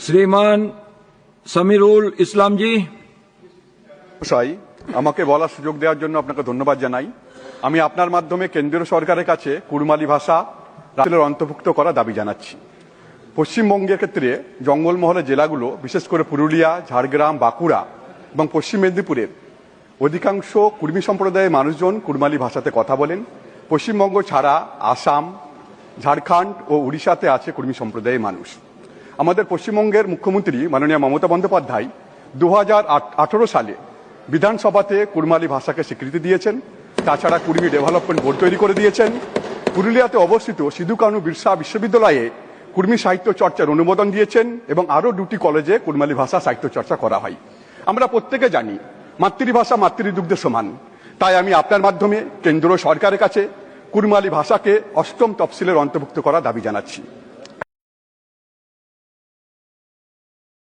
শ্রীমান সামিরুল ইসলাম জি। আমাকে বলার সুযোগ দেওয়ার জন্য আপনাকে ধন্যবাদ জানাই। আমি আপনার মাধ্যমে কেন্দ্রীয় সরকারের কাছে কুড়মালি ভাষা রাজ্যের অন্তর্ভুক্ত করা দাবি জানাচ্ছি। পশ্চিমবঙ্গের ক্ষেত্রে জঙ্গলমহলের জেলাগুলো, বিশেষ করে পুরুলিয়া, ঝাড়গ্রাম, বাঁকুড়া এবং পশ্চিম মেদিনীপুরের অধিকাংশ কুর্মী সম্প্রদায়ের মানুষজন কুড়মালি ভাষাতে কথা বলেন। পশ্চিমবঙ্গ ছাড়া আসাম, ঝাড়খণ্ড ও উড়িষ্যাতে আছে কুর্মী সম্প্রদায়ের মানুষ। আমাদের পশ্চিমবঙ্গের মুখ্যমন্ত্রী মাননীয় মমতা বন্দ্যোপাধ্যায় 2018 সালে বিধানসভাতে কুড়মালি ভাষাকে স্বীকৃতি দিয়েছেন। তাছাড়া কুর্মী ডেভেলপমেন্ট বোর্ড তৈরি করে দিয়েছেন। পুরুলিয়াতে অবস্থিত সিধু কানু বিরসা বিশ্ববিদ্যালয়ে কুর্মী সাহিত্য চর্চার অনুমোদন দিয়েছেন এবং আরও 2টি কলেজে কুড়মালি ভাষা সাহিত্য চর্চা করা হয়। আমরা প্রত্যেকে জানি মাতৃভাষা মাতৃদুগ্ধের সমান। তাই আমি আপনার মাধ্যমে কেন্দ্র সরকারের কাছে কুড়মালি ভাষাকে 8ম তফসিলের অন্তর্ভুক্ত করা দাবি জানাচ্ছি।